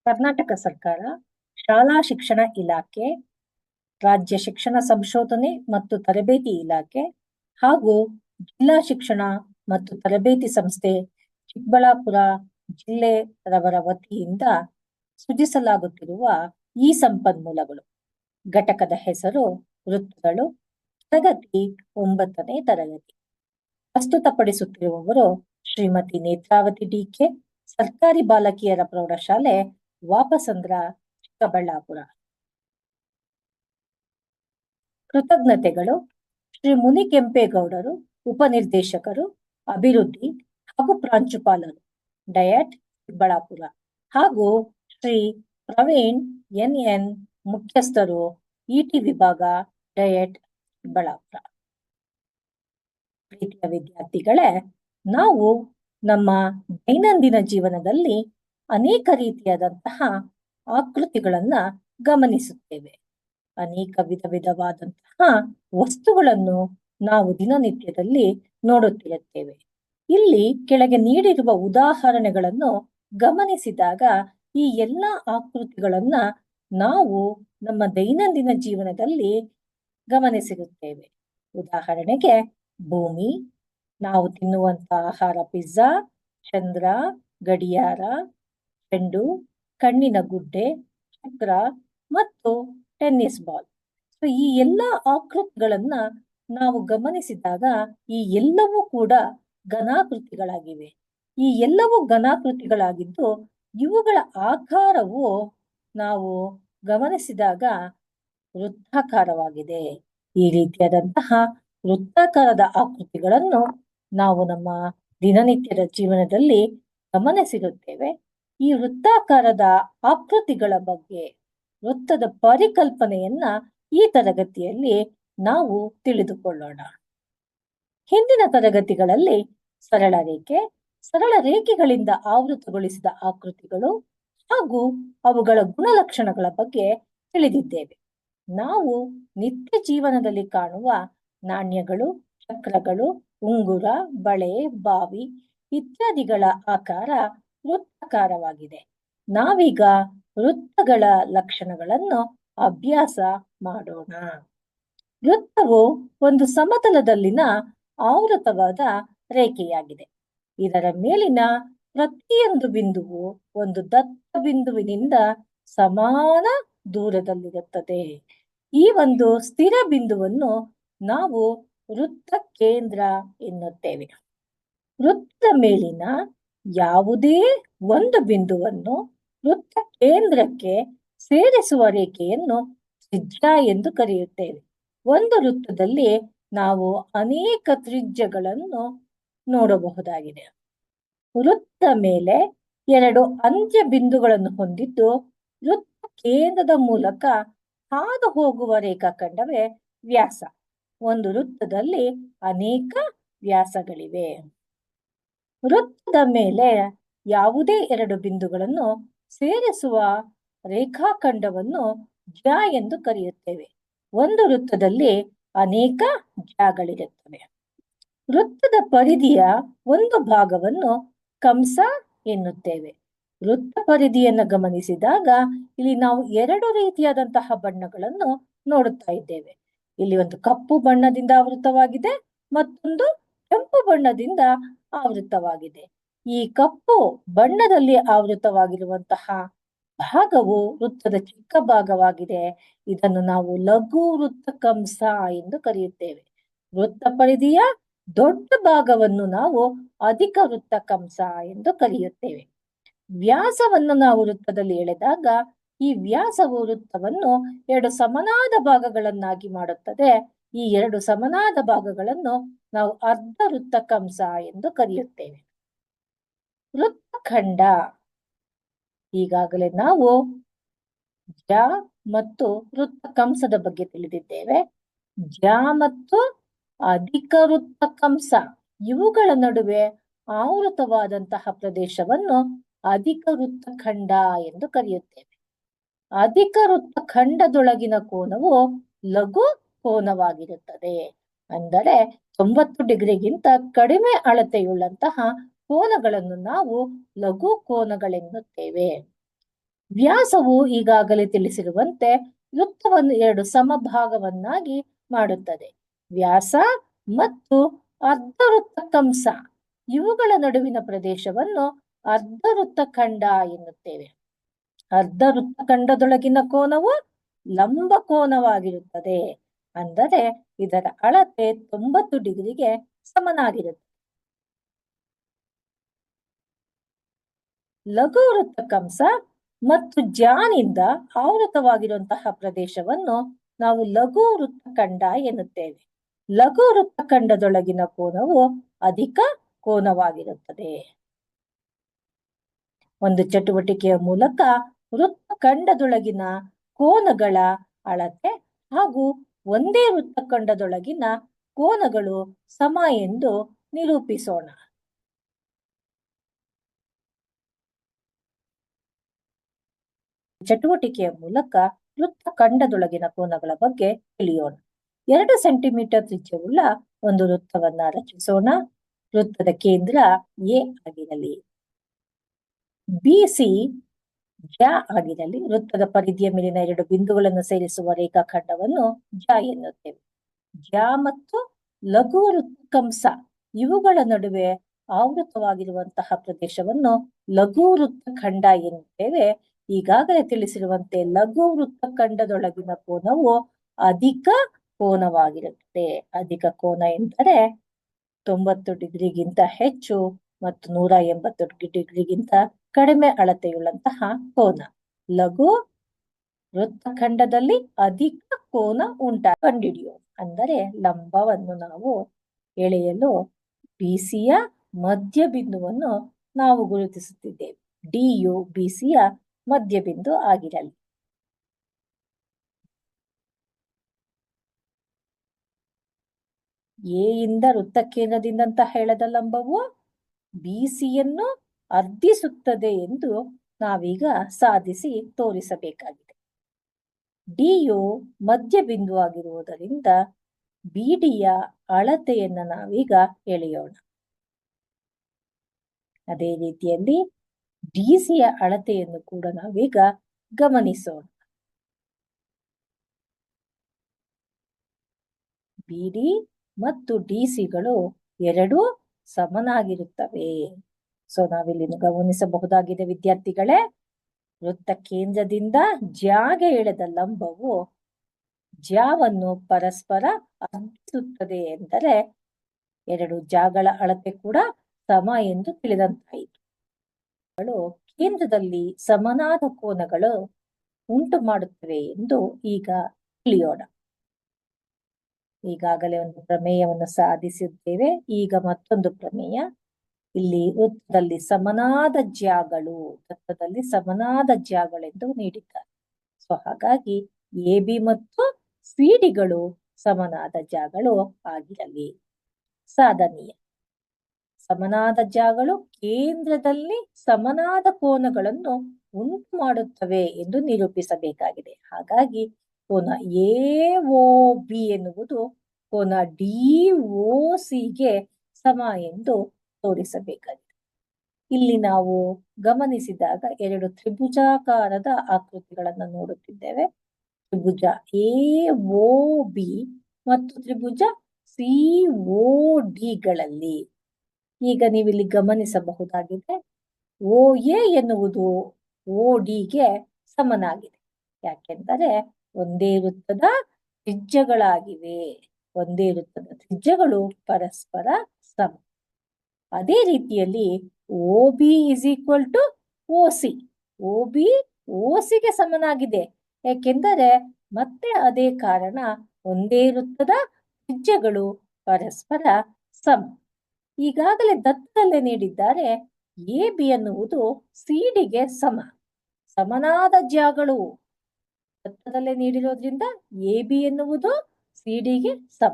ಕರ್ನಾಟಕ ಸರ್ಕಾರ, ಶಾಲಾ ಶಿಕ್ಷಣ ಇಲಾಖೆ, ರಾಜ್ಯ ಶಿಕ್ಷಣ ಸಂಶೋಧನೆ ಮತ್ತು ತರಬೇತಿ ಇಲಾಖೆ ಹಾಗೂ ಜಿಲ್ಲಾ ಶಿಕ್ಷಣ ಮತ್ತು ತರಬೇತಿ ಸಂಸ್ಥೆ ಚಿಕ್ಕಬಳ್ಳಾಪುರ ಜಿಲ್ಲೆಯವರ ವತಿಯಿಂದ ಸೃಜಿಸಲಾಗುತ್ತಿರುವ ಈ ಸಂಪನ್ಮೂಲಗಳು. ಘಟಕದ ಹೆಸರು ವೃತ್ತಗಳು, ತರಗತಿ 9ನೇ ತರಗತಿ. ಪ್ರಸ್ತುತಪಡಿಸುತ್ತಿರುವವರು ಶ್ರೀಮತಿ ನೇತ್ರಾವತಿ ಡಿಕೆ, ಸರ್ಕಾರಿ ಬಾಲಕಿಯರ ಪ್ರೌಢಶಾಲೆ, ವಾಪಸಂದ್ರ, ಚಿಕ್ಕಬಳ್ಳಾಪುರ. ಕೃತಜ್ಞತೆಗಳು. ಶ್ರೀ ಮುನಿಕೆಂಪೇಗೌಡರು, ಉಪನಿರ್ದೇಶಕರು, ಅಭಿವೃದ್ಧಿ ಹಾಗೂ ಪ್ರಾಂಶುಪಾಲರು, ಡಯಟ್, ಚಿಕ್ಕಬಳ್ಳಾಪುರ, ಹಾಗೂ ಶ್ರೀ ಪ್ರವೀಣ್ ಎನ್, ಮುಖ್ಯಸ್ಥರು, ಇಟಿ ವಿಭಾಗ, ಡಯಟ್, ಚಿಕ್ಕಬಳ್ಳಾಪುರ. ಪ್ರೀತಿಯ ವಿದ್ಯಾರ್ಥಿಗಳೇ, ನಾವು ನಮ್ಮ ದೈನಂದಿನ ಜೀವನದಲ್ಲಿ ಅನೇಕ ರೀತಿಯಾದಂತಹ ಆಕೃತಿಗಳನ್ನ ಗಮನಿಸುತ್ತೇವೆ. ಅನೇಕ ವಿಧವಾದಂತಹ ವಸ್ತುಗಳನ್ನು ನಾವು ದಿನನಿತ್ಯದಲ್ಲಿ ನೋಡುತ್ತಿರುತ್ತೇವೆ. ಇಲ್ಲಿ ಕೆಳಗೆ ನೀಡಿರುವ ಉದಾಹರಣೆಗಳನ್ನು ಗಮನಿಸಿದಾಗ ಈ ಎಲ್ಲ ಆಕೃತಿಗಳನ್ನ ನಾವು ನಮ್ಮ ದೈನಂದಿನ ಜೀವನದಲ್ಲಿ ಗಮನಿಸಿರುತ್ತೇವೆ. ಉದಾಹರಣೆಗೆ ಭೂಮಿ, ನಾವು ತಿನ್ನುವಂತಹ ಆಹಾರ ಪಿಜ್ಜಾ, ಚಂದ್ರ, ಗಡಿಯಾರ, ಚೆಂಡು, ಕಣ್ಣಿನ ಗುಡ್ಡೆ, ಚಕ್ರ ಮತ್ತು ಟೆನ್ನಿಸ್ ಬಾಲ್. ಈ ಎಲ್ಲ ಆಕೃತಿಗಳನ್ನ ನಾವು ಗಮನಿಸಿದಾಗ ಈ ಎಲ್ಲವೂ ಕೂಡ ಘನಾಕೃತಿಗಳಾಗಿವೆ. ಈ ಎಲ್ಲವೂ ಘನಾಕೃತಿಗಳಾಗಿದ್ದು ಇವುಗಳ ಆಕಾರವು ನಾವು ಗಮನಿಸಿದಾಗ ವೃತ್ತಾಕಾರವಾಗಿದೆ. ಈ ರೀತಿಯಾದಂತಹ ವೃತ್ತಾಕಾರದ ಆಕೃತಿಗಳನ್ನು ನಾವು ನಮ್ಮ ದಿನನಿತ್ಯದ ಜೀವನದಲ್ಲಿ ಗಮನಿಸಿರುತ್ತೇವೆ. ಈ ವೃತ್ತಾಕಾರದ ಆಕೃತಿಗಳ ಬಗ್ಗೆ, ವೃತ್ತದ ಪರಿಕಲ್ಪನೆಯನ್ನ ಈ ತರಗತಿಯಲ್ಲಿ ನಾವು ತಿಳಿದುಕೊಳ್ಳೋಣ. ಹಿಂದಿನ ತರಗತಿಗಳಲ್ಲಿ ಸರಳ ರೇಖೆ, ಸರಳ ರೇಖೆಗಳಿಂದ ಆವೃತಗೊಳಿಸಿದ ಆಕೃತಿಗಳು ಹಾಗೂ ಅವುಗಳ ಗುಣಲಕ್ಷಣಗಳ ಬಗ್ಗೆ ತಿಳಿದಿದ್ದೇವೆ. ನಾವು ನಿತ್ಯ ಜೀವನದಲ್ಲಿ ಕಾಣುವ ನಾಣ್ಯಗಳು, ಚಕ್ರಗಳು, ಉಂಗುರ, ಬಳೆ, ಬಾವಿ ಇತ್ಯಾದಿಗಳ ಆಕಾರ ವೃತ್ತಾಕಾರವಾಗಿದೆ. ನಾವೀಗ ವೃತ್ತಗಳ ಲಕ್ಷಣಗಳನ್ನು ಅಭ್ಯಾಸ ಮಾಡೋಣ. ವೃತ್ತವು ಒಂದು ಸಮತಲದಲ್ಲಿನ ಆವೃತವಾದ ರೇಖೆಯಾಗಿದೆ. ಇದರ ಮೇಲಿನ ಪ್ರತಿಯೊಂದು ಬಿಂದುವು ಒಂದು ದತ್ತ ಬಿಂದುವಿನಿಂದ ಸಮಾನ ದೂರದಲ್ಲಿರುತ್ತದೆ. ಈ ಒಂದು ಸ್ಥಿರ ಬಿಂದುವನ್ನು ನಾವು ವೃತ್ತ ಕೇಂದ್ರ ಎನ್ನುತ್ತೇವೆ. ವೃತ್ತದ ಮೇಲಿನ ಯಾವುದೇ ಒಂದು ಬಿಂದುವನ್ನು ವೃತ್ತ ಕೇಂದ್ರಕ್ಕೆ ಸೇರಿಸುವ ರೇಖೆಯನ್ನು ತ್ರಿಜ್ಯ ಎಂದು ಕರೆಯುತ್ತೇವೆ. ಒಂದು ವೃತ್ತದಲ್ಲಿ ನಾವು ಅನೇಕ ತ್ರಿಜ್ಯಗಳನ್ನು ನೋಡಬಹುದಾಗಿದೆ. ವೃತ್ತದ ಮೇಲೆ 2 ಅಂತ್ಯ ಬಿಂದುಗಳನ್ನು ಹೊಂದಿದ್ದು ವೃತ್ತ ಕೇಂದ್ರದ ಮೂಲಕ ಹಾದು ಹೋಗುವ ರೇಖಾಖಂಡವೇ ವ್ಯಾಸ. ಒಂದು ವೃತ್ತದಲ್ಲಿ ಅನೇಕ ವ್ಯಾಸಗಳಿವೆ. ವೃತ್ತದ ಮೇಲೆ ಯಾವುದೇ 2 ಬಿಂದುಗಳನ್ನು ಸೇರಿಸುವ ರೇಖಾಖಂಡವನ್ನು ಜ್ಯಾ ಎಂದು ಕರೆಯುತ್ತೇವೆ. ಒಂದು ವೃತ್ತದಲ್ಲಿ ಅನೇಕ ಜ್ಯಾಗಳಿರುತ್ತವೆ. ವೃತ್ತದ ಪರಿಧಿಯ ಒಂದು ಭಾಗವನ್ನು ಕಂಸ ಎನ್ನುತ್ತೇವೆ. ವೃತ್ತ ಪರಿಧಿಯನ್ನು ಗಮನಿಸಿದಾಗ ಇಲ್ಲಿ ನಾವು 2 ರೀತಿಯಾದಂತಹ ಬಣ್ಣಗಳನ್ನು ನೋಡುತ್ತಾ ಇದ್ದೇವೆ. ಇಲ್ಲಿ ಒಂದು ಕಪ್ಪು ಬಣ್ಣದಿಂದ ಆವೃತವಾಗಿದೆ, ಮತ್ತೊಂದು ಕೆಂಪು ಬಣ್ಣದಿಂದ ಆವೃತವಾಗಿದೆ. ಈ ಕಪ್ಪು ಬಣ್ಣದಲ್ಲಿ ಆವೃತವಾಗಿರುವಂತಹ ಭಾಗವು ವೃತ್ತದ ಚಿಕ್ಕ ಭಾಗವಾಗಿದೆ. ಇದನ್ನು ನಾವು ಲಘು ವೃತ್ತ ಕಂಸ ಎಂದು ಕರೆಯುತ್ತೇವೆ. ವೃತ್ತ ಪರಿಧಿಯ ದೊಡ್ಡ ಭಾಗವನ್ನು ನಾವು ಅಧಿಕ ವೃತ್ತ ಕಂಸ ಎಂದು ಕರೆಯುತ್ತೇವೆ. ವ್ಯಾಸವನ್ನು ನಾವು ವೃತ್ತದಲ್ಲಿ ಎಳೆದಾಗ ಈ ವ್ಯಾಸವು ವೃತ್ತವನ್ನು 2 ಸಮನಾದ ಭಾಗಗಳನ್ನಾಗಿ ಮಾಡುತ್ತದೆ. ಈ 2 ಸಮನಾದ ಭಾಗಗಳನ್ನು ನಾವು ಅರ್ಧ ವೃತ್ತ ಕಂಸ ಎಂದು ಕರೆಯುತ್ತೇವೆ. ವೃತ್ತಖಂಡ. ಈಗಾಗಲೇ ನಾವು ಜ್ಯಾ ಮತ್ತು ವೃತ್ತ ಕಂಸದ ಬಗ್ಗೆ ತಿಳಿದಿದ್ದೇವೆ. ಜ್ಯಾ ಮತ್ತು ಅಧಿಕ ವೃತ್ತ ಕಂಸ ಇವುಗಳ ನಡುವೆ ಆವೃತವಾದಂತಹ ಪ್ರದೇಶವನ್ನು ಅಧಿಕ ವೃತ್ತಖಂಡ ಎಂದು ಕರೆಯುತ್ತೇವೆ. ಅಧಿಕ ವೃತ್ತಖಂಡದೊಳಗಿನ ಕೋನವು ಲಘು ಕೋನವಾಗಿರುತ್ತದೆ. ಅಂದರೆ 90 ಡಿಗ್ರಿಗಿಂತ ಕಡಿಮೆ ಅಳತೆಯುಳ್ಳಂತಹ ಕೋನಗಳನ್ನು ನಾವು ಲಘು ಕೋನಗಳೆನ್ನುತ್ತೇವೆ. ವ್ಯಾಸವು ಈಗಾಗಲೇ ತಿಳಿಸಿರುವಂತೆ ವೃತ್ತವನ್ನು 2 ಸಮಭಾಗವನ್ನಾಗಿ ಮಾಡುತ್ತದೆ. ವ್ಯಾಸ ಮತ್ತು ಅರ್ಧವೃತ್ತ ಕಂಸ ಇವುಗಳ ನಡುವಿನ ಪ್ರದೇಶವನ್ನು ಅರ್ಧವೃತ್ತ ಖಂಡ ಎನ್ನುತ್ತೇವೆ. ಅರ್ಧವೃತ್ತ ಖಂಡದೊಳಗಿನ ಕೋನವು ಲಂಬ ಕೋನವಾಗಿರುತ್ತದೆ. ಅಂದರೆ ಇದರ ಅಳತೆ 90 ಡಿಗ್ರಿಗೆ ಸಮನಾಗಿರುತ್ತದೆ. ಲಘು ವೃತ್ತ ಕಂಸ ಮತ್ತು ಜ್ಯಾನಿಂದ ಆವೃತವಾಗಿರುವಂತಹ ಪ್ರದೇಶವನ್ನು ನಾವು ಲಘು ವೃತ್ತಖಂಡ ಎನ್ನುತ್ತೇವೆ. ಲಘು ವೃತ್ತಖಂಡದೊಳಗಿನ ಕೋನವು ಅಧಿಕ ಕೋನವಾಗಿರುತ್ತದೆ. ಒಂದು ಚಟುವಟಿಕೆಯ ಮೂಲಕ ವೃತ್ತಖಂಡದೊಳಗಿನ ಕೋನಗಳ ಅಳತೆ ಹಾಗೂ ಒಂದೇ ವೃತ್ತಖಂಡದೊಳಗಿನ ಕೋನಗಳು ಸಮ ಎಂದು ನಿರೂಪಿಸೋಣ. ಚಟುವಟಿಕೆಯ ಮೂಲಕ ವೃತ್ತಖಂಡದೊಳಗಿನ ಕೋನಗಳ ಬಗ್ಗೆ ತಿಳಿಯೋಣ. 2 ಸೆಂಟಿಮೀಟರ್ ತ್ರಿಜ್ಯವುಳ್ಳ ಒಂದು ವೃತ್ತವನ್ನ ರಚಿಸೋಣ. ವೃತ್ತದ ಕೇಂದ್ರ ಎ ಆಗಿರಲಿ. ಬಿಸಿ ಜ್ಯ ಆಗಿರಲಿ. ವೃತ್ತದ ಪರಿಧಿಯ ಮೇಲಿನ 2 ಬಿಂದುಗಳನ್ನು ಸೇರಿಸುವ ರೇಖಾಖಂಡವನ್ನು ಜ್ಯ ಎನ್ನುತ್ತೇವೆ. ಜ್ಯ ಮತ್ತು ಲಘು ವೃತ್ತಕಂಸ ಇವುಗಳ ನಡುವೆ ಆವೃತವಾಗಿರುವಂತಹ ಪ್ರದೇಶವನ್ನು ಲಘು ವೃತ್ತಖಂಡ ಎನ್ನುತ್ತೇವೆ. ಈಗಾಗಲೇ ತಿಳಿಸಿರುವಂತೆ ಲಘು ವೃತ್ತಖಂಡದೊಳಗಿನ ಕೋನವು ಅಧಿಕ ಕೋನವಾಗಿರುತ್ತದೆ. ಅಧಿಕ ಕೋನ ಎಂದರೆ 90 ಡಿಗ್ರಿಗಿಂತ ಹೆಚ್ಚು ಮತ್ತು 180 ಡಿಗ್ರಿಗಿಂತ ಕಡಿಮೆ ಅಳತೆಯುಳ್ಳಂತಹ ಕೋನ. ಲಘು ವೃತ್ತಖಂಡದಲ್ಲಿ ಅಧಿಕ ಕೋನ ಕಂಡುಹಿಡಿಯೋಣ. ಅಂದರೆ ಲಂಬವನ್ನು ನಾವು ಎಳೆಯಲು ಬಿಸಿಯ ಮಧ್ಯ ಬಿಂದುವನ್ನು ನಾವು ಗುರುತಿಸುತ್ತಿದ್ದೇವೆ. ಡಿಯು ಬಿಸಿಯ ಮಧ್ಯ ಬಿಂದು ಆಗಿರಲಿ. ಎ ಇಂದ ವೃತ್ತಕೇಂದ್ರದಿಂದ ಎಳೆದ ಲಂಬವು ಬಿಸಿಯನ್ನು ಅರ್ಧಿಸುತ್ತದೆ ಎಂದು ನಾವೀಗ ಸಾಧಿಸಿ ತೋರಿಸಬೇಕಾಗಿದೆ. ಡಿಯು ಮಧ್ಯ ಬಿಂದು ಆಗಿರುವುದರಿಂದ ಬಿಡಿಯ ಅಳತೆಯನ್ನು ನಾವೀಗ ಎಳೆಯೋಣ. ಅದೇ ರೀತಿಯಲ್ಲಿ ಡಿಸಿಯ ಅಳತೆಯನ್ನು ಕೂಡ ನಾವೀಗ ಗಮನಿಸೋಣ. ಬಿಡಿ ಮತ್ತು ಡಿಸಿಗಳು ಎರಡೂ ಸಮನಾಗಿರುತ್ತವೆ. ಸೊ ನಾವಿಲ್ಲಿ ಗಮನಿಸಬಹುದಾಗಿದೆ ವಿದ್ಯಾರ್ಥಿಗಳೇ, ವೃತ್ತ ಕೇಂದ್ರದಿಂದ ಜ್ಯಾಗೆ ಎಳೆದ ಲಂಬವು ಜ್ಯಾವನ್ನು ಪರಸ್ಪರ ಅರ್ಧಿಸುತ್ತದೆ ಎಂದರೆ 2 ಜಾಗಳ ಅಳತೆ ಕೂಡ ಸಮ ಎಂದು ತಿಳಿದಂತಾಯಿತು. ಕೇಂದ್ರದಲ್ಲಿ ಸಮನಾದ ಕೋನಗಳು ಉಂಟು ಮಾಡುತ್ತವೆ ಎಂದು ಈಗ ತಿಳಿಯೋಣ. ಈಗಾಗಲೇ ಒಂದು ಪ್ರಮೇಯವನ್ನು ಸಾಧಿಸಿದ್ದೇವೆ. ಈಗ ಮತ್ತೊಂದು ಪ್ರಮೇಯ. ಇಲ್ಲಿ ವೃತ್ತದಲ್ಲಿ ಸಮನಾದ ಜ್ಯಾಗಳೆಂದು ನೀಡಿದ್ದಾರೆ. ಸೊ ಹಾಗಾಗಿ ಎ ಬಿ ಮತ್ತು ಸಿಡಿಗಳು ಸಮನಾದ ಜ್ಯಾಗಳು ಆಗಿರಲಿ. ಸಾಧನೀಯ ಸಮನಾದ ಜ್ಯಾಗಳು ಕೇಂದ್ರದಲ್ಲಿ ಸಮನಾದ ಕೋನಗಳನ್ನು ಉಂಟು ಮಾಡುತ್ತವೆ ಎಂದು ನಿರೂಪಿಸಬೇಕಾಗಿದೆ. ಹಾಗಾಗಿ ಕೋನ ಎಒಬಿ ಎನ್ನುವುದು ಕೋನ ಡಿಒಸಿಗೆ ಸಮ ಎಂದು ತೋರಿಸಬೇಕಾಗಿದೆ. ಇಲ್ಲಿ ನಾವು ಗಮನಿಸಿದಾಗ 2 ತ್ರಿಭುಜಾಕಾರದ ಆಕೃತಿಗಳನ್ನು ನೋಡುತ್ತಿದ್ದೇವೆ. ತ್ರಿಭುಜ ಎಒಬಿ ಮತ್ತು ತ್ರಿಭುಜ ಸಿಒಡಿಗಳಲ್ಲಿ. ಈಗ ನೀವಿಲ್ಲಿ ಗಮನಿಸಬಹುದಾಗಿದೆ, OA ಎನ್ನುವುದು ODಗೆ ಸಮನಾಗಿದೆ. ಯಾಕೆಂದರೆ ಒಂದೇ ವೃತ್ತದ ತ್ರಿಜ್ಯಗಳಾಗಿವೆ. ಒಂದೇ ವೃತ್ತದ ತ್ರಿಜ್ಯಗಳು ಪರಸ್ಪರ ಸಮ. ಅದೇ ರೀತಿಯಲ್ಲಿ OB = OC. OB OCಗೆ ಸಮನಾಗಿದೆ. ಏಕೆಂದರೆ ಮತ್ತೆ ಅದೇ ಕಾರಣ, ಒಂದೇ ವೃತ್ತದ ತ್ರಿಜ್ಯಗಳು ಪರಸ್ಪರ ಸಮ. ಈಗಾಗಲೇ ದತ್ತದಲ್ಲೇ ನೀಡಿದ್ದಾರೆ AB ಎನ್ನುವುದು ಸಿಡಿಗೆ ಸಮನಾದ ಜ್ಯಾಗಳು ದತ್ತದಲ್ಲೇ ನೀಡಿರೋದ್ರಿಂದ AB ಎನ್ನುವುದು ಸಿಡಿಗೆ ಸಮ.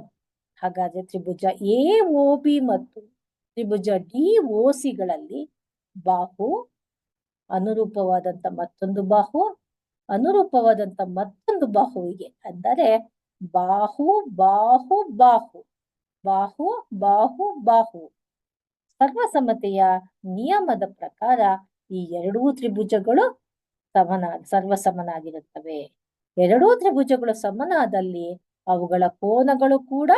ಹಾಗಾದ್ರೆ ತ್ರಿಭುಜ ಎಒಬಿ ಮತ್ತು ತ್ರಿಭುಜ ಡಿಒಸಿಗಳಲ್ಲಿ ಬಾಹು ಅನುರೂಪವಾದಂತ ಮತ್ತೊಂದು ಬಾಹು ಅನುರೂಪವಾದಂತ ಮತ್ತೊಂದು ಬಾಹುವಿಗೆ, ಅಂದರೆ ಬಾಹು ಬಾಹು ಬಾಹು ಬಾಹು ಬಾಹು ಬಾಹು ಸರ್ವಸಮತೆಯ ನಿಯಮದ ಪ್ರಕಾರ ಈ ಎರಡೂ ತ್ರಿಭುಜಗಳು ಸರ್ವಸಮನಾಗಿರುತ್ತವೆ. ಎರಡೂ ತ್ರಿಭುಜಗಳು ಸಮನಾದಲ್ಲಿ ಅವುಗಳ ಕೋನಗಳು ಕೂಡ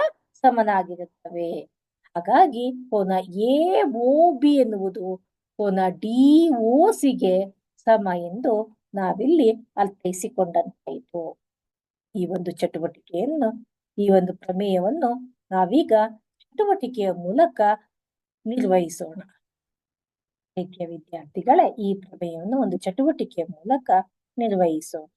ಸಮನಾಗಿರುತ್ತವೆ. ಹಾಗಾಗಿ ಕೋನ AOB ಎನ್ನುವುದು ಕೋನ DOC ಗೆ ಸಮ ಎಂದು ನಾವಿಲ್ಲಿ ಅರ್ಥೈಸಿಕೊಂಡಂತಾಯಿತು. ಈ ಒಂದು ಚಟುವಟಿಕೆಯನ್ನು, ಈ ಒಂದು ಪ್ರಮೇಯವನ್ನು ನಾವೀಗ ಚಟುವಟಿಕೆಯ ಮೂಲಕ ನಿರ್ವಹಿಸೋಣ. ಪ್ರೀತಿಯ ವಿದ್ಯಾರ್ಥಿಗಳೇ, ಈ ಪ್ರಮೇಯವನ್ನು ಒಂದು ಚಟುವಟಿಕೆಯ ಮೂಲಕ ನಿರ್ವಹಿಸೋಣ.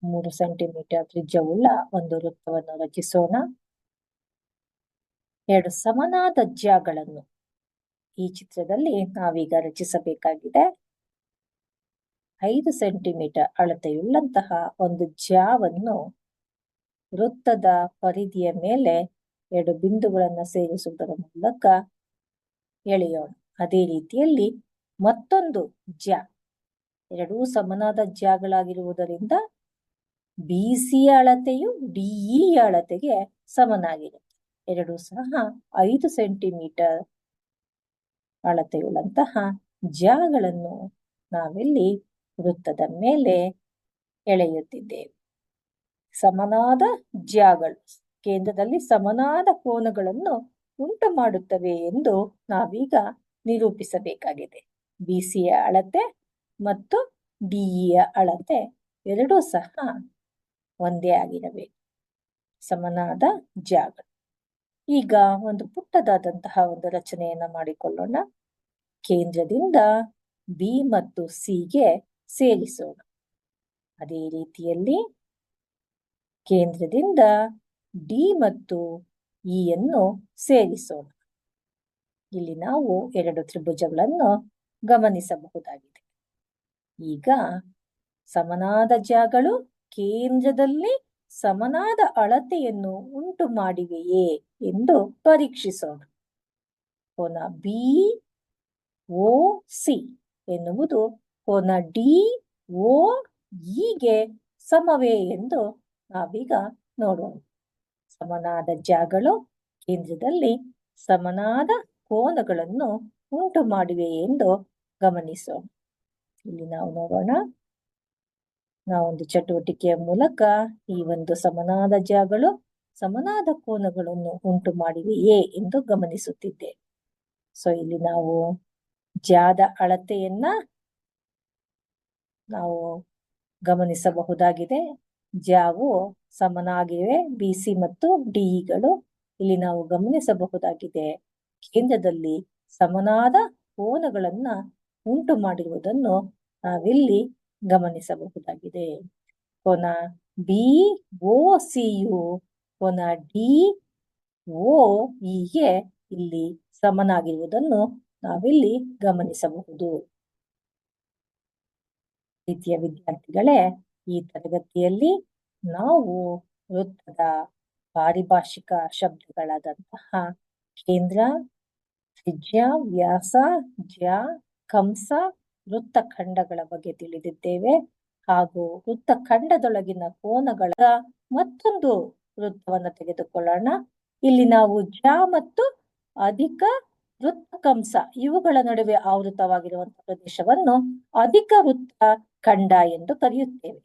3 ಸೆಂಟಿಮೀಟರ್ ತ್ರಿಜ್ಯವುಳ್ಳ ಒಂದು ವೃತ್ತವನ್ನು ರಚಿಸೋಣ. 2 ಸಮನಾದ ಜ್ಯಾಗಳನ್ನು ಈ ಚಿತ್ರದಲ್ಲಿ ನಾವೀಗ ರಚಿಸಬೇಕಾಗಿದೆ. 5 ಸೆಂಟಿಮೀಟರ್ ಅಳತೆಯುಳ್ಳಂತಹ ಒಂದು ಜ್ಯಾವನ್ನು ವೃತ್ತದ ಪರಿಧಿಯ ಮೇಲೆ 2 ಬಿಂದುಗಳನ್ನು ಸೇರಿಸುವುದರ ಮೂಲಕ ಎಳೆಯೋಣ. ಅದೇ ರೀತಿಯಲ್ಲಿ ಮತ್ತೊಂದು ಜ್ಯಾ, ಎರಡೂ ಸಮನಾದ ಜ್ಯಾಗಳಾಗಿರುವುದರಿಂದ BC ಅಳತೆಯು DE ಅಳತೆಗೆ ಸಮನಾಗಿರುತ್ತೆ. ಎರಡೂ ಸಹ 5 ಸೆಂಟಿಮೀಟರ್ ಅಳತೆಯುಳ್ಳಂತಹ ಜ್ಯಾಗಳನ್ನು ನಾವಿಲ್ಲಿ ವೃತ್ತದ ಮೇಲೆ ಎಳೆಯುತ್ತಿದ್ದೇವೆ. ಸಮನಾದ ಜ್ಯಾಗಳು ಕೇಂದ್ರದಲ್ಲಿ ಸಮನಾದ ಕೋನಗಳನ್ನು ಉಂಟು ಮಾಡುತ್ತವೆ ಎಂದು ನಾವೀಗ ನಿರೂಪಿಸಬೇಕಾಗಿದೆ. BCಯ ಅಳತೆ ಮತ್ತು DEಯ ಅಳತೆ ಎರಡೂ ಸಹ ಒಂದೇ ಆಗಿರಬೇಕು, ಸಮನಾದ ಜ್ಯಾಗಳು. ಈಗ ಒಂದು ಪುಟ್ಟದಾದಂತಹ ಒಂದು ರಚನೆಯನ್ನ ಮಾಡಿಕೊಳ್ಳೋಣ. ಕೇಂದ್ರದಿಂದ B ಮತ್ತು Cಗೆ ಸೇರಿಸೋಣ. ಅದೇ ರೀತಿಯಲ್ಲಿ ಕೇಂದ್ರದಿಂದ D ಮತ್ತು Eಯನ್ನು ಸೇರಿಸೋಣ. ಇಲ್ಲಿ ನಾವು 2 ತ್ರಿಭುಜಗಳನ್ನು ಗಮನಿಸಬಹುದಾಗಿದೆ. ಈಗ ಸಮನಾದ ಜ್ಯಾಗಳು ಕೇಂದ್ರದಲ್ಲಿ ಸಮನಾದ ಅಳತೆಯನ್ನು ಉಂಟು ಮಾಡಿವೆಯೇ ಎಂದು ಪರೀಕ್ಷಿಸೋಣ. ಕೋನ BOC ಎನ್ನುವುದು ಕೋನ DOEಗೆ ಸಮವೇ ಎಂದು ನಾವೀಗ ನೋಡೋಣ. ಸಮನಾದ ಜ್ಯಾಗಳು ಕೇಂದ್ರದಲ್ಲಿ ಸಮನಾದ ಕೋನಗಳನ್ನು ಉಂಟು ಮಾಡಿವೆ ಎಂದು ಗಮನಿಸೋಣ. ಇಲ್ಲಿ ನಾವು ನೋಡೋಣ. ನಾವೊಂದು ಚಟುವಟಿಕೆಯ ಮೂಲಕ ಈ ಒಂದು ಸಮನಾದ ಜ್ಯಾಗಳು ಸಮನಾದ ಕೋನಗಳನ್ನು ಉಂಟು ಮಾಡಿವೆಯೇ ಎಂದು ಗಮನಿಸುತ್ತಿದ್ದೇವೆ. ಸೊ ಇಲ್ಲಿ ನಾವು ಜ್ಯಾದ ಅಳತೆಯನ್ನ ನಾವು ಗಮನಿಸಬಹುದಾಗಿದೆ. ಜ್ಯಾವು ಸಮನಾಗಿವೆ BC ಮತ್ತು DEಗಳು. ಇಲ್ಲಿ ನಾವು ಗಮನಿಸಬಹುದಾಗಿದೆ ಕೇಂದ್ರದಲ್ಲಿ ಸಮನಾದ ಕೋನಗಳನ್ನ ಉಂಟು ಮಾಡಿರುವುದನ್ನು ನಾವಿಲ್ಲಿ ಗಮನಿಸಬಹುದಾಗಿದೆ. ಕೋನ BOCಯು ಕೋನ DOEಗೆ ಇಲ್ಲಿ ಸಮನಾಗಿರುವುದನ್ನು ನಾವಿಲ್ಲಿ ಗಮನಿಸಬಹುದು. ಪ್ರೀತಿಯ ವಿದ್ಯಾರ್ಥಿಗಳೇ, ಈ ತರಗತಿಯಲ್ಲಿ ನಾವು ವೃತ್ತದ ಪಾರಿಭಾಷಿಕ ಶಬ್ದಗಳಾದಂತಹ ಕೇಂದ್ರ, ತ್ರಿಜ್ಯ, ವ್ಯಾಸ, ಜ್ಯಾ, ಕಂಸ, ವೃತ್ತಖಂಡಗಳ ಬಗ್ಗೆ ತಿಳಿದಿದ್ದೇವೆ. ಹಾಗೂ ವೃತ್ತಖಂಡದೊಳಗಿನ ಕೋನಗಳ ಮತ್ತೊಂದು ವೃತ್ತವನ್ನು ತೆಗೆದುಕೊಳ್ಳೋಣ. ಇಲ್ಲಿ ನಾವು ಜ್ಯಾ ಮತ್ತು ಅಧಿಕ ವೃತ್ತಕಂಸ ಇವುಗಳ ನಡುವೆ ಆವೃತವಾಗಿರುವಂತಹ ಪ್ರದೇಶವನ್ನು ಅಧಿಕ ವೃತ್ತ ಖಂಡ ಎಂದು ಕರೆಯುತ್ತೇವೆ.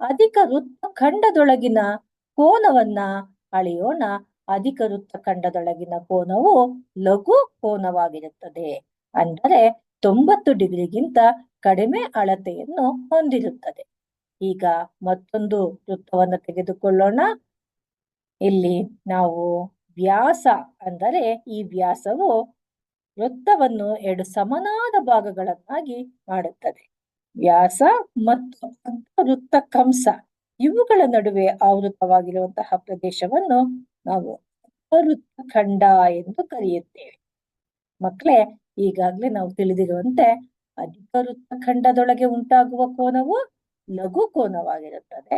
ಅಧಿಕ ವೃತ್ತಖಂಡದೊಳಗಿನ ಕೋನವನ್ನ ಅಳೆಯೋಣ. ಅಧಿಕ ವೃತ್ತಖಂಡದೊಳಗಿನ ಕೋನವು ಲಘು ಕೋನವಾಗಿರುತ್ತದೆ, ಅಂದರೆ 90 ಡಿಗ್ರಿಗಿಂತ ಕಡಿಮೆ ಅಳತೆಯನ್ನು ಹೊಂದಿರುತ್ತದೆ. ಈಗ ಮತ್ತೊಂದು ವೃತ್ತವನ್ನು ತೆಗೆದುಕೊಳ್ಳೋಣ. ಇಲ್ಲಿ ನಾವು ವ್ಯಾಸ ಅಂದರೆ ಈ ವ್ಯಾಸವು ವೃತ್ತವನ್ನು 2 ಸಮನಾದ ಭಾಗಗಳನ್ನಾಗಿ ಮಾಡುತ್ತದೆ. ವ್ಯಾಸ ಮತ್ತು ವೃತ್ತ ಕಂಸ ಇವುಗಳ ನಡುವೆ ಆವೃತವಾಗಿರುವಂತಹ ಪ್ರದೇಶವನ್ನು ನಾವು ವೃತ್ತಖಂಡ ಎಂದು ಕರೆಯುತ್ತೇವೆ. ಮಕ್ಕಳೇ, ಈಗಾಗಲೇ ನಾವು ತಿಳಿದಿರುವಂತೆ ಅಧಿಕ ವೃತ್ತಖಂಡದೊಳಗೆ ಉಂಟಾಗುವ ಕೋನವು ಲಘು ಕೋನವಾಗಿರುತ್ತದೆ.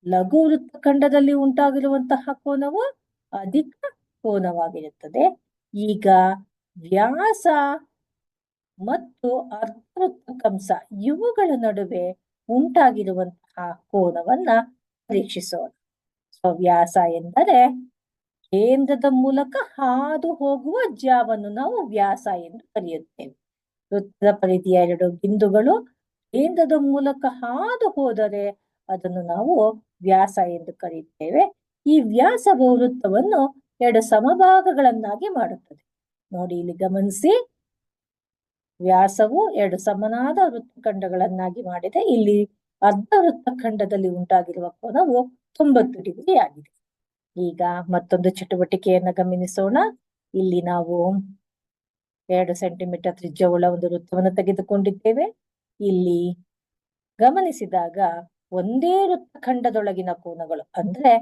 ಲಘು ವೃತ್ತಖಂಡದಲ್ಲಿ ಉಂಟಾಗಿರುವಂತಹ ಕೋನವು ಅಧಿಕ ಕೋನವಾಗಿರುತ್ತದೆ. ಈಗ ವ್ಯಾಸ ಮತ್ತು ಅರ್ಧವೃತ್ತಕಂಸ ಇವುಗಳ ನಡುವೆ ಉಂಟಾಗಿರುವಂತಹ ಕೋನವನ್ನ ಪರೀಕ್ಷಿಸೋಣ. ಸೊ ವ್ಯಾಸ ಎಂದರೆ ಕೇಂದ್ರದ ಮೂಲಕ ಹಾದು ಹೋಗುವ ಜ್ಯಾವನ್ನು ನಾವು ವ್ಯಾಸ ಎಂದು ಕರೆಯುತ್ತೇವೆ. ವೃತ್ತದ ಪರಿಧಿಯ 2 ಬಿಂದುಗಳು ಕೇಂದ್ರದ ಮೂಲಕ ಹಾದು ಹೋದರೆ ಅದನ್ನು ನಾವು ವ್ಯಾಸ ಎಂದು ಕರೆಯುತ್ತೇವೆ. ಈ ವ್ಯಾಸವು ವೃತ್ತವನ್ನು 2 ಸಮಭಾಗಗಳನ್ನಾಗಿ ಮಾಡುತ್ತದೆ. ನೋಡಿ, ಇಲ್ಲಿ ಗಮನಿಸಿ, ವ್ಯಾಸವು 2 ಸಮನಾದ ವೃತ್ತಖಂಡಗಳನ್ನಾಗಿ ಮಾಡಿದೆ. ಇಲ್ಲಿ ಅರ್ಧ ವೃತ್ತಖಂಡದಲ್ಲಿ ಉಂಟಾಗಿರುವ ಕೋನವು 90 ಡಿಗ್ರಿ ಆಗಿದೆ. ಈಗ ಮತ್ತೊಂದು ಚಟುವಟಿಕೆಯನ್ನ ಗಮನಿಸೋಣ. ಇಲ್ಲಿ ನಾವು 2 ಸೆಂಟಿಮೀಟರ್ ತ್ರಿಜ್ಯವುಳ್ಳ ಒಂದು ವೃತ್ತವನ್ನು ತೆಗೆದುಕೊಂಡಿದ್ದೇವೆ. ಇಲ್ಲಿ ಗಮನಿಸಿದಾಗ ಒಂದೇ ವೃತ್ತಖಂಡದೊಳಗಿನ ಕೋನಗಳು, ಅಂದ್ರೆ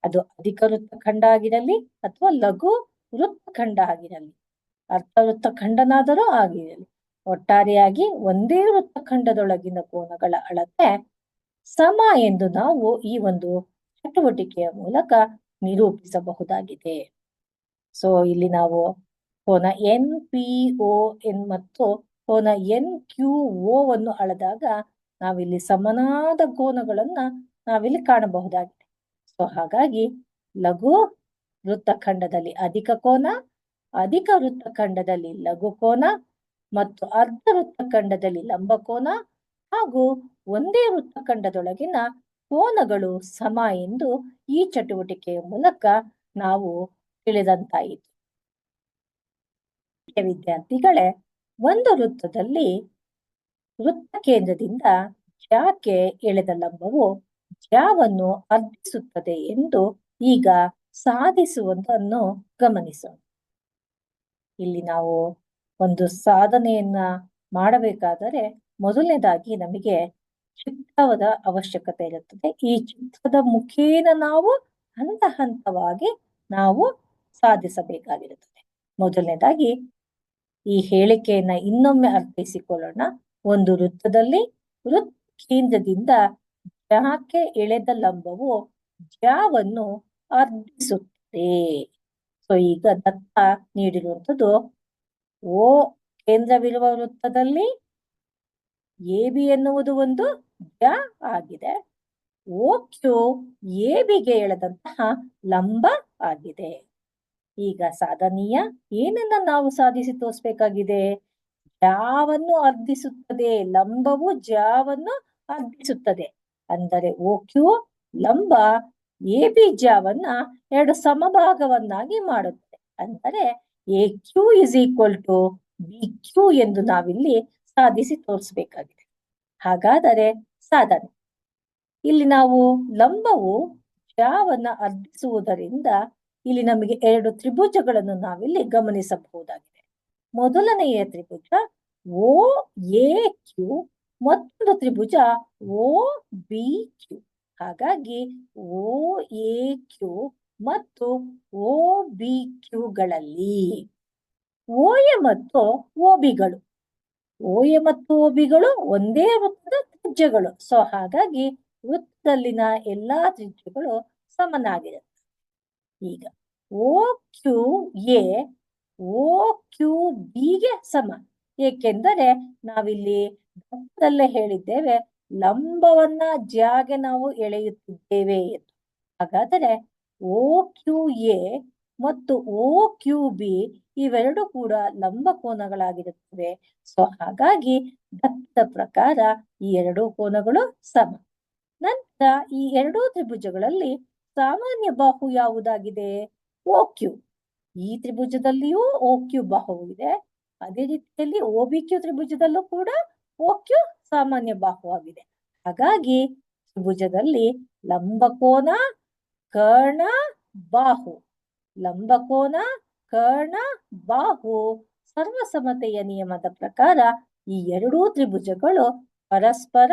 ಅದು ಅಧಿಕ ವೃತ್ತಖಂಡ ಆಗಿರಲಿ ಅಥವಾ ಲಘು ವೃತ್ತಖಂಡ ಆಗಿರಲಿ, ಅರ್ಧ ವೃತ್ತಖಂಡನಾದರೂ ಆಗಿರಲಿ, ಒಟ್ಟಾರೆಯಾಗಿ ಒಂದೇ ವೃತ್ತಖಂಡದೊಳಗಿನ ಕೋನಗಳ ಅಳತೆ ಸಮ ಎಂದು ನಾವು ಈ ಒಂದು ಚಟುವಟಿಕೆಯ ಮೂಲಕ ನಿರೂಪಿಸಬಹುದಾಗಿದೆ. ಸೊ ಇಲ್ಲಿ ನಾವು ಕೋನ NPON ಮತ್ತು ಕೋನ NQO ವನ್ನು ಅಳೆದಾಗ ನಾವಿಲ್ಲಿ ಸಮನಾದ ಕೋನಗಳನ್ನ ನಾವಿಲ್ಲಿ ಕಾಣಬಹುದಾಗಿದೆ. ಸೊ ಹಾಗಾಗಿ ಲಘು ವೃತ್ತಖಂಡದಲ್ಲಿ ಅಧಿಕ ಕೋನ, ಅಧಿಕ ವೃತ್ತಖಂಡದಲ್ಲಿ ಲಘು ಕೋನ ಮತ್ತು ಅರ್ಧ ವೃತ್ತಖಂಡದಲ್ಲಿ ಲಂಬ ಕೋನ ಹಾಗೂ ಒಂದೇ ವೃತ್ತಖಂಡದೊಳಗಿನ ಕೋನಗಳು ಸಮ ಎಂದು ಈ ಚಟುವಟಿಕೆಯ ಮೂಲಕ ನಾವು ತಿಳಿದಂತಾಯಿತು. ವಿದ್ಯಾರ್ಥಿಗಳೇ, ಒಂದು ವೃತ್ತದಲ್ಲಿ ವೃತ್ತ ಕೇಂದ್ರದಿಂದ ಜ್ಯಾಕ್ಕೆ ಎಳೆದ ಲಂಬವು ಜ್ಯಾವನ್ನು ಅರ್ಧಿಸುತ್ತದೆ ಎಂದು ಈಗ ಸಾಧಿಸುವುದನ್ನು ಗಮನಿಸೋಣ. ಇಲ್ಲಿ ನಾವು ಒಂದು ಸಾಧನೆಯನ್ನ ಮಾಡಬೇಕಾದರೆ ಮೊದಲನೇದಾಗಿ ನಮಗೆ ಚಿತ್ರದ ಅವಶ್ಯಕತೆ ಇರುತ್ತದೆ. ಈ ಚಿತ್ರದ ಮುಖೇನ ನಾವು ಹಂತ ಹಂತವಾಗಿ ನಾವು ಸಾಧಿಸಬೇಕಾಗಿರುತ್ತದೆ. ಮೊದಲನೇದಾಗಿ ಈ ಹೇಳಿಕೆಯನ್ನ ಇನ್ನೊಮ್ಮೆ ಅರ್ಥೈಸಿಕೊಳ್ಳೋಣ. ಒಂದು ವೃತ್ತದಲ್ಲಿ ವೃತ್ತ ಕೇಂದ್ರದಿಂದ ಜ್ಯಾಕ್ಕೆ ಎಳೆದ ಲಂಬವು ಜ್ಯಾವನ್ನು ಅರ್ಧಿಸುತ್ತದೆ. ಸೊ ಈಗ ದತ್ತ ನೀಡಿರುವಂಥದ್ದು ಓ ಕೇಂದ್ರವಿರುವ ವೃತ್ತದಲ್ಲಿ AB ಎನ್ನುವುದು ಒಂದು ಜ್ಯಾ ಆಗಿದೆ. OQ ABಗೆ ಎಳೆದಂತಹ ಲಂಬ ಆಗಿದೆ. ಈಗ ಸಾಧನೀಯ ಏನನ್ನ ನಾವು ಸಾಧಿಸಿ ತೋರಿಸಬೇಕಾಗಿದೆ? ಜ್ಯಾವನ್ನು ಅರ್ಧಿಸುತ್ತದೆ, ಲಂಬವು ಜ್ಯಾವನ್ನು ಅರ್ಧಿಸುತ್ತದೆ. ಅಂದರೆ OQ ಲಂಬ AB ಜ್ಯಾವನ್ನ 2 ಸಮಭಾಗವನ್ನಾಗಿ ಮಾಡುತ್ತದೆ. ಅಂದರೆ AQ is equal to BQ ಎಂದು ನಾವಿಲ್ಲಿ ಸಾಧಿಸಿ ತೋರಿಸಬೇಕಾಗಿದೆ. ಹಾಗಾದರೆ ಸಾಧನೆ, ಇಲ್ಲಿ ನಾವು ಲಂಬವು ಜ್ಯಾವನ್ನ ಅರ್ಧಿಸುವುದರಿಂದ ಇಲ್ಲಿ ನಮಗೆ 2 ತ್ರಿಭುಜಗಳನ್ನು ನಾವಿಲ್ಲಿ ಗಮನಿಸಬಹುದಾಗಿದೆ. ಮೊದಲನೆಯ ತ್ರಿಭುಜ OAQ, ಮತ್ತೊಂದು ತ್ರಿಭುಜ OBQ. ಹಾಗಾಗಿ OAQ ಮತ್ತು OBQಗಳಲ್ಲಿ OA ಮತ್ತು OBಗಳು ಒಂದೇ ವೃತ್ತದ ತ್ರಿಜ್ಯಗಳು. ಸೊ ಹಾಗಾಗಿ ವೃತ್ತದಲ್ಲಿನ ಎಲ್ಲಾ ತ್ರಿಜ್ಯಗಳು ಸಮನಾಗಿರುತ್ತೆ. ಈಗ OQA OQBಗೆ ಸಮ, ಏಕೆಂದರೆ ನಾವಿಲ್ಲಿ ದತ್ತದಲ್ಲೇ ಹೇಳಿದ್ದೇವೆ ಲಂಬವನ್ನ ಜ್ಯಾಗೆ ನಾವು ಎಳೆಯುತ್ತಿದ್ದೇವೆ ಎಂದು. ಹಾಗಾದರೆ OQA ಮತ್ತು OQB ಇವೆರಡು ಕೂಡ ಲಂಬ ಕೋನಗಳಾಗಿರುತ್ತವೆ. ಸೊ ಹಾಗಾಗಿ ದತ್ತದ ಪ್ರಕಾರ ಈ 2 ಕೋನಗಳು ಸಮ. ನಂತರ ಈ 2 ತ್ರಿಭುಜಗಳಲ್ಲಿ ಸಾಮಾನ್ಯ ಬಾಹು ಯಾವುದಾಗಿದೆ? OQ. ಈ ತ್ರಿಭುಜದಲ್ಲಿಯೂ OQ ಬಾಹು ಇದೆ. ಅದೇ ರೀತಿಯಲ್ಲಿ OBQ ತ್ರಿಭುಜದಲ್ಲೂ ಕೂಡ OQ ಸಾಮಾನ್ಯ ಬಾಹು ಆಗಿದೆ. ಹಾಗಾಗಿ ತ್ರಿಭುಜದಲ್ಲಿ ಲಂಬಕೋನ ಕರ್ಣ ಬಾಹು, ಲಂಬಕೋನ ಕರ್ಣ ಬಾಹು ಸರ್ವಸಮತೆಯ ನಿಯಮದ ಪ್ರಕಾರ ಈ 2 ತ್ರಿಭುಜಗಳು ಪರಸ್ಪರ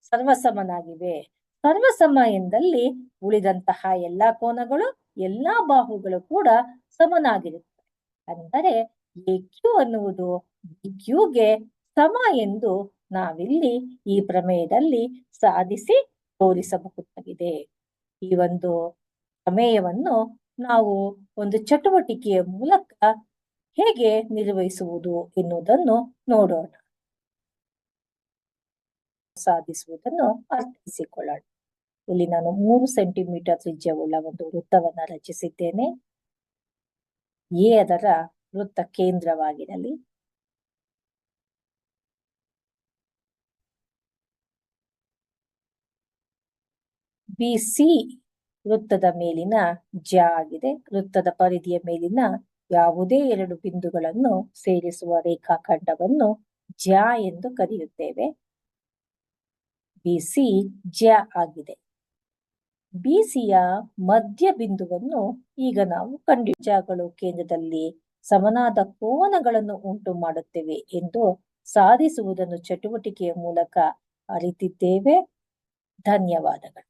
ಸರ್ವಸಮನಾಗಿವೆ. ಸರ್ವಸಮ ಎಂದಲ್ಲಿ ಉಳಿದಂತಹ ಎಲ್ಲಾ ಕೋನಗಳು, ಎಲ್ಲಾ ಬಾಹುಗಳು ಕೂಡ ಸಮನಾಗಿರುತ್ತವೆ. ಅಂದರೆ AQ ಅನ್ನುವುದು BQಗೆ ಸಮ ಎಂದು ನಾವಿಲ್ಲಿ ಈ ಪ್ರಮೇಯದಲ್ಲಿ ಸಾಧಿಸಿ ತೋರಿಸಬಹುದಾಗಿದೆ. ಈ ಒಂದು ಪ್ರಮೇಯವನ್ನು ನಾವು ಒಂದು ಚಟುವಟಿಕೆಯ ಮೂಲಕ ಹೇಗೆ ನಿರ್ವಹಿಸುವುದು ಎನ್ನುವುದನ್ನು ನೋಡೋಣ. ಸಾಧಿಸುವುದನ್ನು ಅರ್ಥೈಸಿಕೊಳ್ಳೋಣ. ಇಲ್ಲಿ ನಾನು 3 ಸೆಂಟಿಮೀಟರ್ ತ್ರಿಜ್ಯವುಳ್ಳ ಒಂದು ವೃತ್ತವನ್ನ ರಚಿಸಿದ್ದೇನೆ. ಎ ಅದರ ವೃತ್ತ ಕೇಂದ್ರವಾಗಿರಲಿ. BC ವೃತ್ತದ ಮೇಲಿನ ಜ್ಯಾ ಆಗಿದೆ. ವೃತ್ತದ ಪರಿಧಿಯ ಮೇಲಿನ ಯಾವುದೇ 2 ಬಿಂದುಗಳನ್ನು ಸೇರಿಸುವ ರೇಖಾಖಂಡವನ್ನು ಜ್ಯಾ ಎಂದು ಕರೆಯುತ್ತೇವೆ. BC ಜ್ಯಾ ಆಗಿದೆ. BCಯ ಮಧ್ಯ ಬಿಂದುವನ್ನು ಈಗ ನಾವು ತ್ರಿಜ್ಯಗಳು ಕೇಂದ್ರದಲ್ಲಿ ಸಮನಾದ ಕೋನಗಳನ್ನು ಉಂಟು ಮಾಡುತ್ತೇವೆ ಎಂದು ಸಾಧಿಸುವುದನ್ನು ಚಟುವಟಿಕೆಯ ಮೂಲಕ ಅರಿತಿದ್ದೇವೆ. ಧನ್ಯವಾದಗಳು.